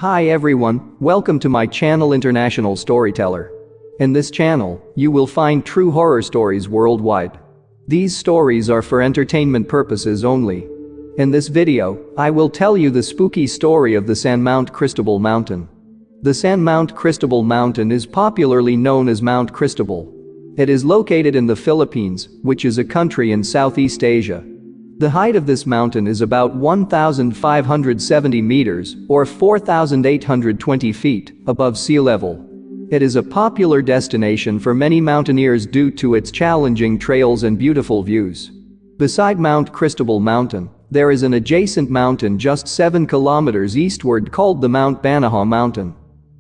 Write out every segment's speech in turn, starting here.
Hi everyone, welcome to my channel International Storyteller. In this channel, you will find true horror stories worldwide. These stories are for entertainment purposes only. In this video, I will tell you the spooky story of the San Mount Christobal Mountain. The San Mount Christobal Mountain is popularly known as Mount Christobal. It is located in the Philippines, which is a country in Southeast Asia. The height of this mountain is about 1,570 meters, or 4,820 feet, above sea level. It is a popular destination for many mountaineers due to its challenging trails and beautiful views. Beside Mount Christobal Mountain, there is an adjacent mountain just 7 kilometers eastward called the Mount Banahaw Mountain.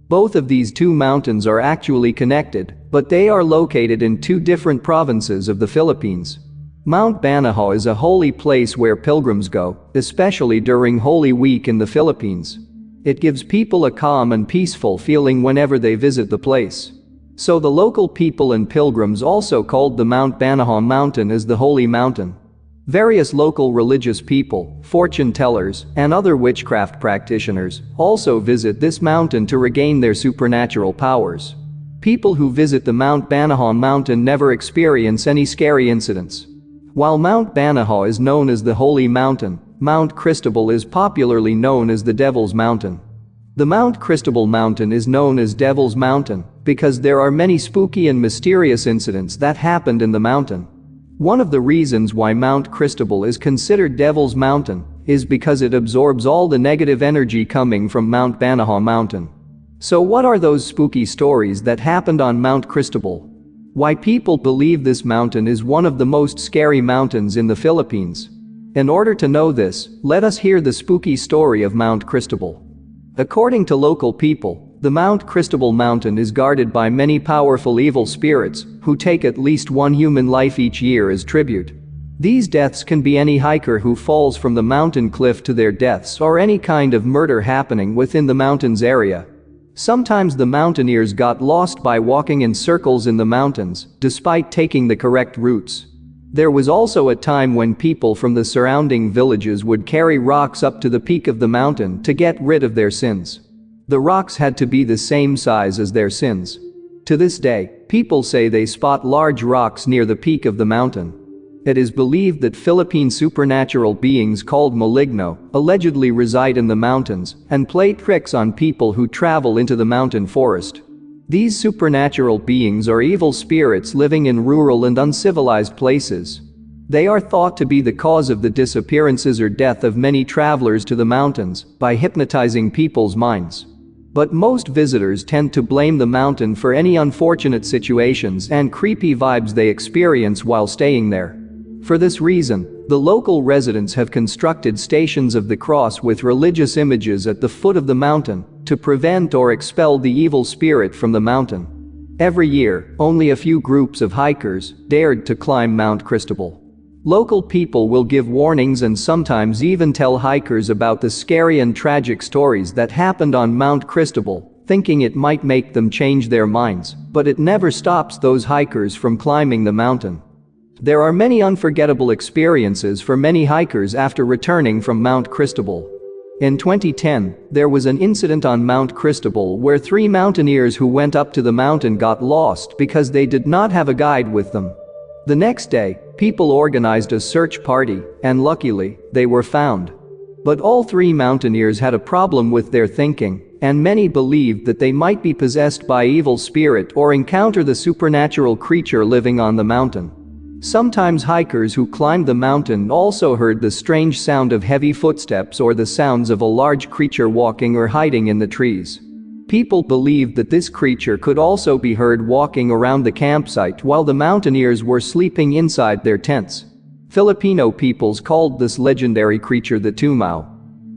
Both of these two mountains are actually connected, but they are located in two different provinces of the Philippines. Mount Banahaw is a holy place where pilgrims go, especially during Holy Week in the Philippines. It gives people a calm and peaceful feeling whenever they visit the place. So the local people and pilgrims also called the Mount Banahaw Mountain as the Holy Mountain. Various local religious people, fortune tellers, and other witchcraft practitioners also visit this mountain to regain their supernatural powers. People who visit the Mount Banahaw Mountain never experience any scary incidents. While Mount Banahaw is known as the Holy Mountain, Mount Christobal is popularly known as the Devil's Mountain. The Mount Christobal Mountain is known as Devil's Mountain because there are many spooky and mysterious incidents that happened in the mountain. One of the reasons why Mount Christobal is considered Devil's Mountain is because it absorbs all the negative energy coming from Mount Banahaw Mountain. So what are those spooky stories that happened on Mount Christobal? Why people believe this mountain is one of the most scary mountains in the Philippines? In order to know this, let us hear the spooky story of Mount Christobal. According to local people, the Mount Christobal Mountain is guarded by many powerful evil spirits who take at least one human life each year as tribute. These deaths can be any hiker who falls from the mountain cliff to their deaths or any kind of murder happening within the mountain's area. Sometimes the mountaineers got lost by walking in circles in the mountains, despite taking the correct routes. There was also a time when people from the surrounding villages would carry rocks up to the peak of the mountain to get rid of their sins. The rocks had to be the same size as their sins. To this day, people say they spot large rocks near the peak of the mountain. It is believed that Philippine supernatural beings called maligno allegedly reside in the mountains and play tricks on people who travel into the mountain forest. These supernatural beings are evil spirits living in rural and uncivilized places. They are thought to be the cause of the disappearances or death of many travelers to the mountains by hypnotizing people's minds. But most visitors tend to blame the mountain for any unfortunate situations and creepy vibes they experience while staying there. For this reason, the local residents have constructed stations of the cross with religious images at the foot of the mountain to prevent or expel the evil spirit from the mountain. Every year, only a few groups of hikers dared to climb Mount Christobal. Local people will give warnings and sometimes even tell hikers about the scary and tragic stories that happened on Mount Christobal, thinking it might make them change their minds, but it never stops those hikers from climbing the mountain. There are many unforgettable experiences for many hikers after returning from Mount Christobal. In 2010, there was an incident on Mount Christobal where 3 mountaineers who went up to the mountain got lost because they did not have a guide with them. The next day, people organized a search party, and luckily, they were found. But all 3 mountaineers had a problem with their thinking, and many believed that they might be possessed by evil spirit or encounter the supernatural creature living on the mountain. Sometimes hikers who climbed the mountain also heard the strange sound of heavy footsteps or the sounds of a large creature walking or hiding in the trees. People believed that this creature could also be heard walking around the campsite while the mountaineers were sleeping inside their tents. Filipino peoples called this legendary creature the Tumao.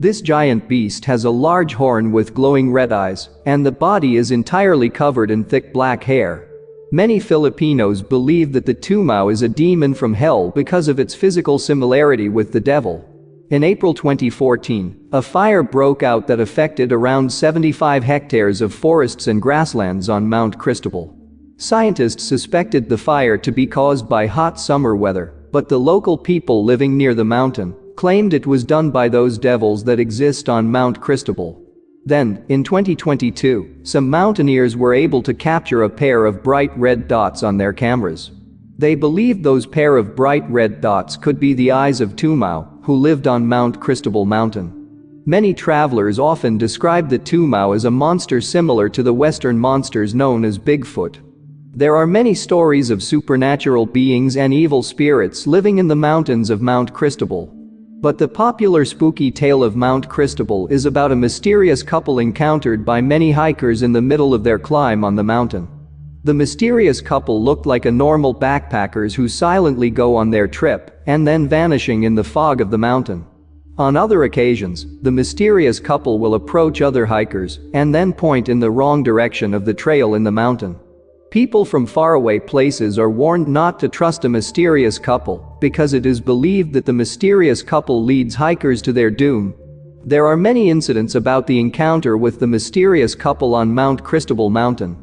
This giant beast has a large horn with glowing red eyes, and the body is entirely covered in thick black hair. Many Filipinos believe that the Tumao is a demon from hell because of its physical similarity with the devil. In April 2014, a fire broke out that affected around 75 hectares of forests and grasslands on Mount Christobal. Scientists suspected the fire to be caused by hot summer weather, but the local people living near the mountain claimed it was done by those devils that exist on Mount Christobal. Then, in 2022, some mountaineers were able to capture a pair of bright red dots on their cameras. They believed those pair of bright red dots could be the eyes of Tumau, who lived on Mount Christobal mountain. Many travelers often describe the Tumau as a monster similar to the Western monsters known as Bigfoot. There are many stories of supernatural beings and evil spirits living in the mountains of Mount Christobal. But the popular spooky tale of Mount Christobal is about a mysterious couple encountered by many hikers in the middle of their climb on the mountain. The mysterious couple looked like a normal backpackers who silently go on their trip and then vanishing in the fog of the mountain. On other occasions, the mysterious couple will approach other hikers and then point in the wrong direction of the trail in the mountain. People from faraway places are warned not to trust a mysterious couple because it is believed that the mysterious couple leads hikers to their doom. There are many incidents about the encounter with the mysterious couple on Mount Christobal mountain.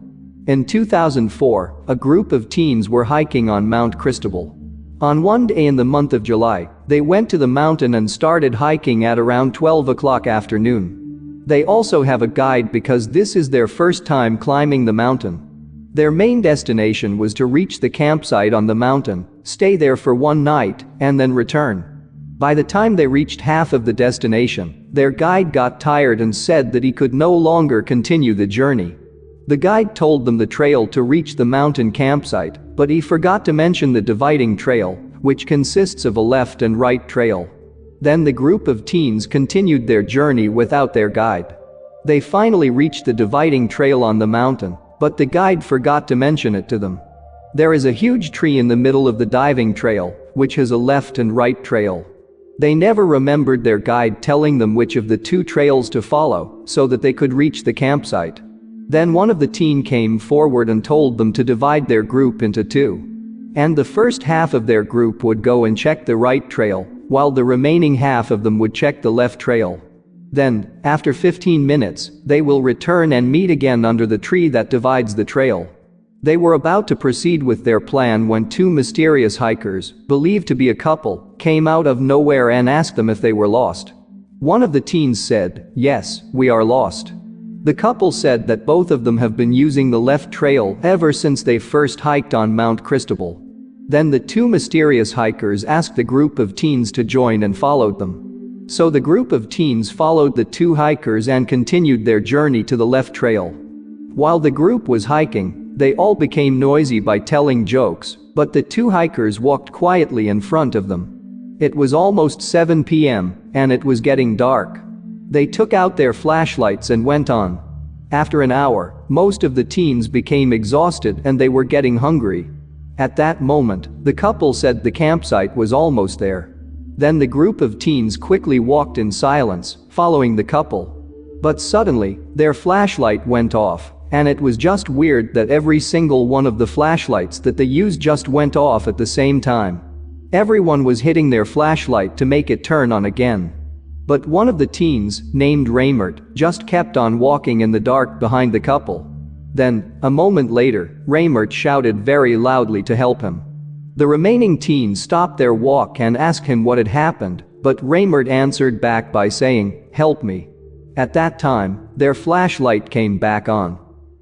In 2004, a group of teens were hiking on Mount Christobal. On one day in the month of July, they went to the mountain and started hiking at around 12 o'clock afternoon. They also have a guide because this is their first time climbing the mountain. Their main destination was to reach the campsite on the mountain, stay there for one night, and then return. By the time they reached half of the destination, their guide got tired and said that he could no longer continue the journey. The guide told them the trail to reach the mountain campsite, but he forgot to mention the dividing trail, which consists of a left and right trail. Then the group of teens continued their journey without their guide. They finally reached the dividing trail on the mountain, but the guide forgot to mention it to them. There is a huge tree in the middle of the diving trail, which has a left and right trail. They never remembered their guide telling them which of the two trails to follow so that they could reach the campsite. Then one of the teen came forward and told them to divide their group into two. And the first half of their group would go and check the right trail, while the remaining half of them would check the left trail. Then, after 15 minutes, they will return and meet again under the tree that divides the trail. They were about to proceed with their plan when two mysterious hikers, believed to be a couple, came out of nowhere and asked them if they were lost. One of the teens said, "Yes, we are lost." The couple said that both of them have been using the left trail ever since they first hiked on Mount Christobal. Then the two mysterious hikers asked the group of teens to join and followed them. So the group of teens followed the two hikers and continued their journey to the left trail. While the group was hiking, they all became noisy by telling jokes, but the two hikers walked quietly in front of them. It was almost 7 p.m., and it was getting dark. They took out their flashlights and went on. After an hour, most of the teens became exhausted and they were getting hungry. At that moment, the couple said the campsite was almost there. Then the group of teens quickly walked in silence, following the couple. But suddenly, their flashlight went off, and it was just weird that every single one of the flashlights that they used just went off at the same time. Everyone was hitting their flashlight to make it turn on again. But one of the teens, named Raymert, just kept on walking in the dark behind the couple. Then, a moment later, Raymert shouted very loudly to help him. The remaining teens stopped their walk and asked him what had happened, but Raymert answered back by saying, "Help me." At that time, their flashlight came back on.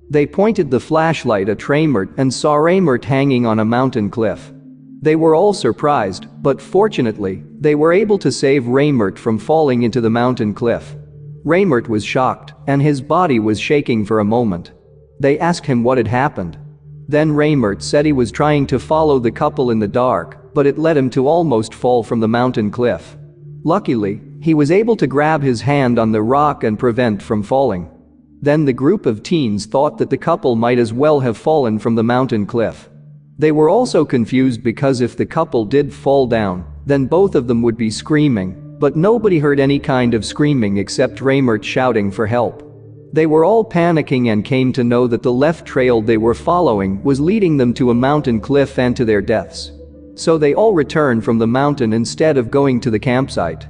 They pointed the flashlight at Raymert and saw Raymert hanging on a mountain cliff. They were all surprised, but fortunately, they were able to save Raymert from falling into the mountain cliff. Raymert was shocked, and his body was shaking for a moment. They asked him what had happened. Then Raymert said he was trying to follow the couple in the dark, but it led him to almost fall from the mountain cliff. Luckily, he was able to grab his hand on the rock and prevent from falling. Then the group of teens thought that the couple might as well have fallen from the mountain cliff. They were also confused because if the couple did fall down, then both of them would be screaming, but nobody heard any kind of screaming except Raymert shouting for help. They were all panicking and came to know that the left trail they were following was leading them to a mountain cliff and to their deaths. So they all returned from the mountain instead of going to the campsite.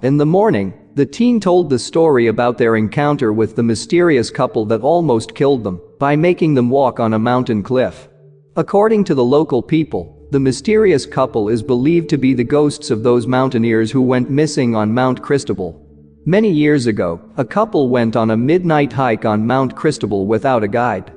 In the morning, the teen told the story about their encounter with the mysterious couple that almost killed them by making them walk on a mountain cliff. According to the local people, the mysterious couple is believed to be the ghosts of those mountaineers who went missing on Mount Christobal. Many years ago, a couple went on a midnight hike on Mount Christobal without a guide.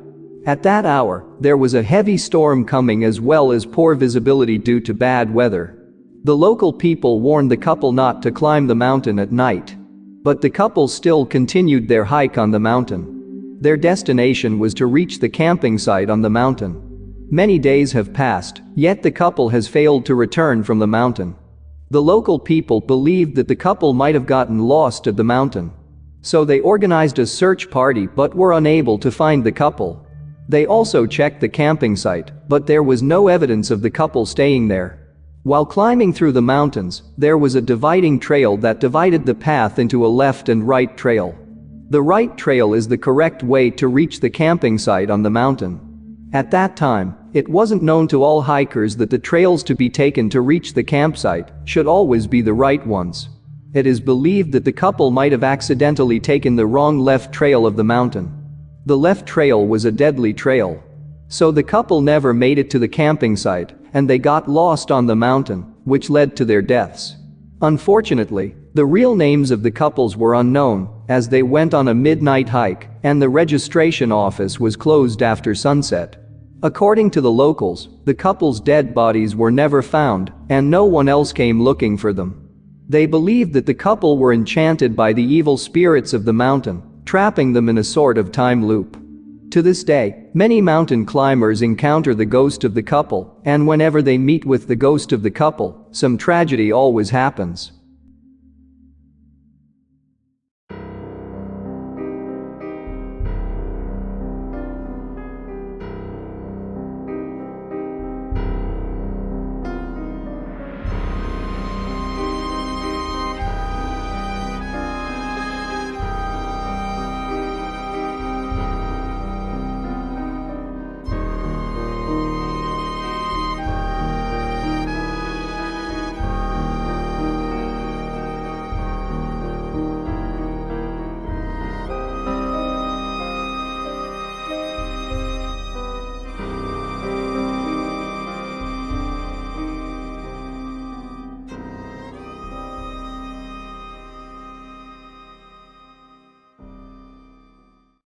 At that hour, there was a heavy storm coming as well as poor visibility due to bad weather. The local people warned the couple not to climb the mountain at night. But the couple still continued their hike on the mountain. Their destination was to reach the camping site on the mountain. Many days have passed, yet the couple has failed to return from the mountain. The local people believed that the couple might have gotten lost at the mountain. So they organized a search party but were unable to find the couple. They also checked the camping site, but there was no evidence of the couple staying there. While climbing through the mountains, there was a dividing trail that divided the path into a left and right trail. The right trail is the correct way to reach the camping site on the mountain. At that time, it wasn't known to all hikers that the trails to be taken to reach the campsite should always be the right ones. It is believed that the couple might have accidentally taken the wrong left trail of the mountain. The left trail was a deadly trail. So the couple never made it to the camping site, and they got lost on the mountain, which led to their deaths. Unfortunately, the real names of the couples were unknown, as they went on a midnight hike, and the registration office was closed after sunset. According to the locals, the couple's dead bodies were never found, and no one else came looking for them. They believed that the couple were enchanted by the evil spirits of the mountain, trapping them in a sort of time loop. To this day, many mountain climbers encounter the ghost of the couple, and whenever they meet with the ghost of the couple, some tragedy always happens.